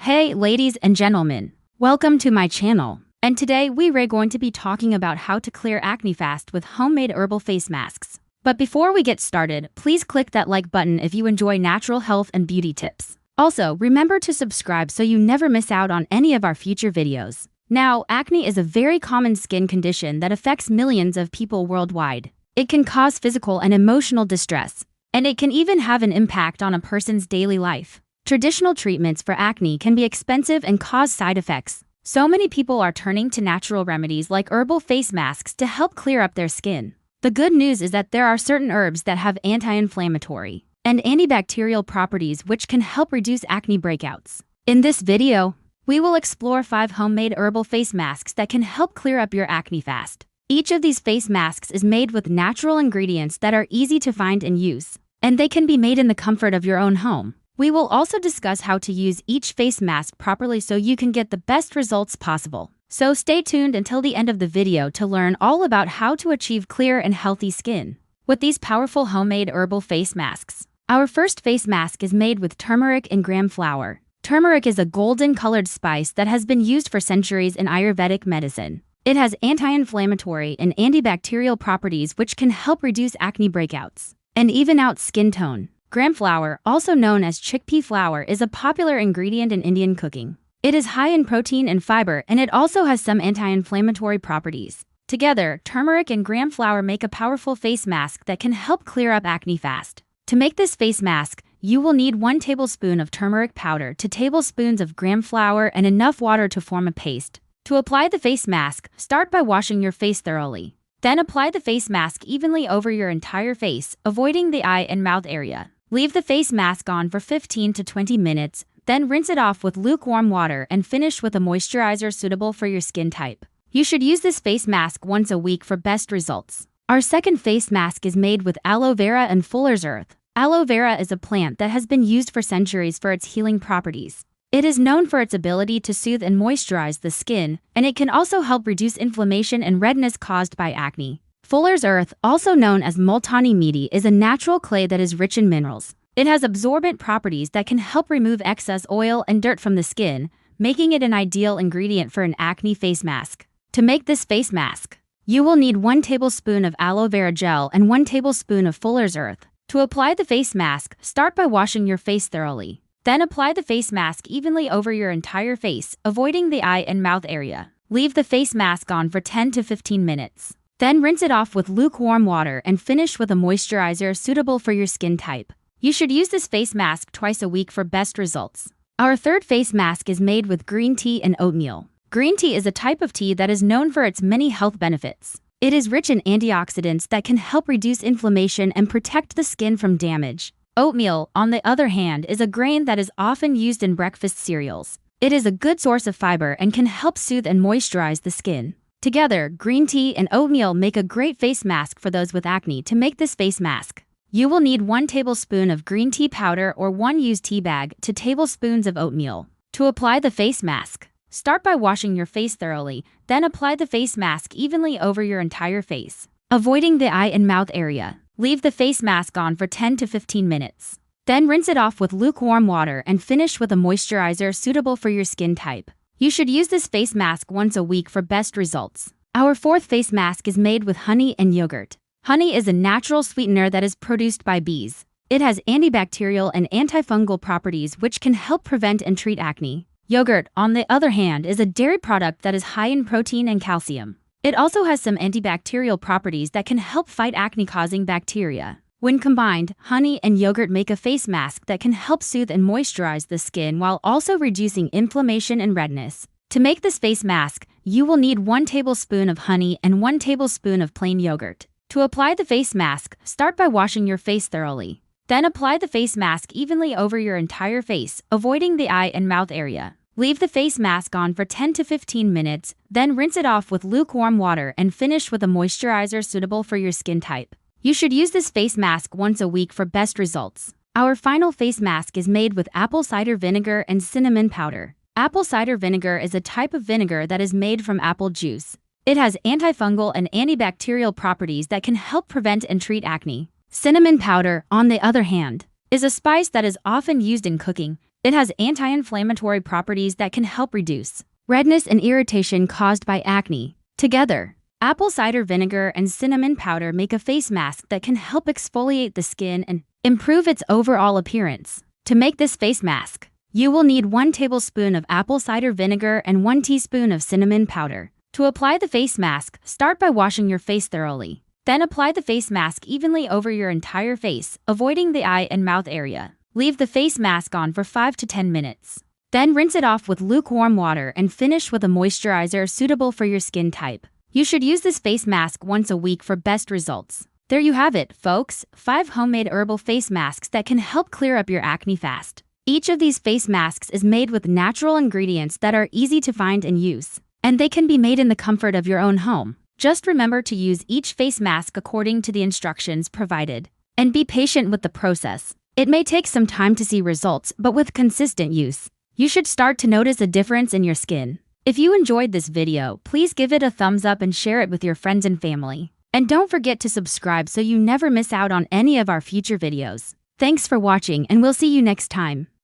Hey ladies and gentlemen, welcome to my channel. And today we're going to be talking about how to clear acne fast with homemade herbal face masks. But before we get started, please click that like button if you enjoy natural health and beauty tips. Also, remember to subscribe so you never miss out on any of our future videos. Now, acne is a very common skin condition that affects millions of people worldwide. It can cause physical and emotional distress, and it can even have an impact on a person's daily life. Traditional treatments for acne can be expensive and cause side effects. So many people are turning to natural remedies like herbal face masks to help clear up their skin. The good news is that there are certain herbs that have anti-inflammatory and antibacterial properties which can help reduce acne breakouts. In this video, we will explore 5 homemade herbal face masks that can help clear up your acne fast. Each of these face masks is made with natural ingredients that are easy to find and use, and they can be made in the comfort of your own home. We will also discuss how to use each face mask properly so you can get the best results possible. So stay tuned until the end of the video to learn all about how to achieve clear and healthy skin with these powerful homemade herbal face masks. Our first face mask is made with turmeric and gram flower. Turmeric is a golden-colored spice that has been used for centuries in Ayurvedic medicine. It has anti-inflammatory and antibacterial properties which can help reduce acne breakouts and even out skin tone. Gram flour, also known as chickpea flour, is a popular ingredient in Indian cooking. It is high in protein and fiber, and it also has some anti-inflammatory properties. Together, turmeric and gram flour make a powerful face mask that can help clear up acne fast. To make this face mask, you will need 1 tablespoon of turmeric powder, 2 tablespoons of gram flour, and enough water to form a paste. To apply the face mask, start by washing your face thoroughly. Then apply the face mask evenly over your entire face, avoiding the eye and mouth area. Leave the face mask on for 15 to 20 minutes, then rinse it off with lukewarm water and finish with a moisturizer suitable for your skin type. You should use this face mask once a week for best results. Our second face mask is made with aloe vera and fuller's earth. Aloe vera is a plant that has been used for centuries for its healing properties. It is known for its ability to soothe and moisturize the skin, and it can also help reduce inflammation and redness caused by acne. Fuller's earth, also known as multani miti, is a natural clay that is rich in minerals. It has absorbent properties that can help remove excess oil and dirt from the skin, making it an ideal ingredient for an acne face mask. To make this face mask, you will need 1 tablespoon of aloe vera gel and 1 tablespoon of fuller's earth. To apply the face mask, start by washing your face thoroughly. Then apply the face mask evenly over your entire face, avoiding the eye and mouth area. Leave the face mask on for 10 to 15 minutes. Then rinse it off with lukewarm water and finish with a moisturizer suitable for your skin type. You should use this face mask twice a week for best results. Our third face mask is made with green tea and oatmeal. Green tea is a type of tea that is known for its many health benefits. It is rich in antioxidants that can help reduce inflammation and protect the skin from damage. Oatmeal, on the other hand, is a grain that is often used in breakfast cereals. It is a good source of fiber and can help soothe and moisturize the skin. Together, green tea and oatmeal make a great face mask for those with acne. To make this face mask, you will need 1 tablespoon of green tea powder or 1 used tea bag, 2 tablespoons of oatmeal. To apply the face mask, start by washing your face thoroughly, then apply the face mask evenly over your entire face, avoiding the eye and mouth area. Leave the face mask on for 10 to 15 minutes. Then rinse it off with lukewarm water and finish with a moisturizer suitable for your skin type. You should use this face mask once a week for best results. Our fourth face mask is made with honey and yogurt. Honey is a natural sweetener that is produced by bees. It has antibacterial and antifungal properties which can help prevent and treat acne. Yogurt, on the other hand, is a dairy product that is high in protein and calcium. It also has some antibacterial properties that can help fight acne-causing bacteria. When combined, honey and yogurt make a face mask that can help soothe and moisturize the skin while also reducing inflammation and redness. To make this face mask, you will need 1 tablespoon of honey and 1 tablespoon of plain yogurt. To apply the face mask, start by washing your face thoroughly. Then apply the face mask evenly over your entire face, avoiding the eye and mouth area. Leave the face mask on for 10 to 15 minutes, then rinse it off with lukewarm water and finish with a moisturizer suitable for your skin type. You should use this face mask once a week for best results. Our final face mask is made with apple cider vinegar and cinnamon powder. Apple cider vinegar is a type of vinegar that is made from apple juice. It has antifungal and antibacterial properties that can help prevent and treat acne. Cinnamon powder, on the other hand, is a spice that is often used in cooking. It has anti-inflammatory properties that can help reduce redness and irritation caused by acne. Together, apple cider vinegar and cinnamon powder make a face mask that can help exfoliate the skin and improve its overall appearance. To make this face mask, you will need 1 tablespoon of apple cider vinegar and 1 teaspoon of cinnamon powder. To apply the face mask, start by washing your face thoroughly. Then apply the face mask evenly over your entire face, avoiding the eye and mouth area. Leave the face mask on for 5 to 10 minutes. Then rinse it off with lukewarm water and finish with a moisturizer suitable for your skin type. You should use this face mask once a week for best results. There you have it, folks, 5 homemade herbal face masks that can help clear up your acne fast. Each of these face masks is made with natural ingredients that are easy to find and use, and they can be made in the comfort of your own home. Just remember to use each face mask according to the instructions provided, and be patient with the process. It may take some time to see results, but with consistent use, you should start to notice a difference in your skin. If you enjoyed this video, please give it a thumbs up and share it with your friends and family. And don't forget to subscribe so you never miss out on any of our future videos. Thanks for watching, and we'll see you next time.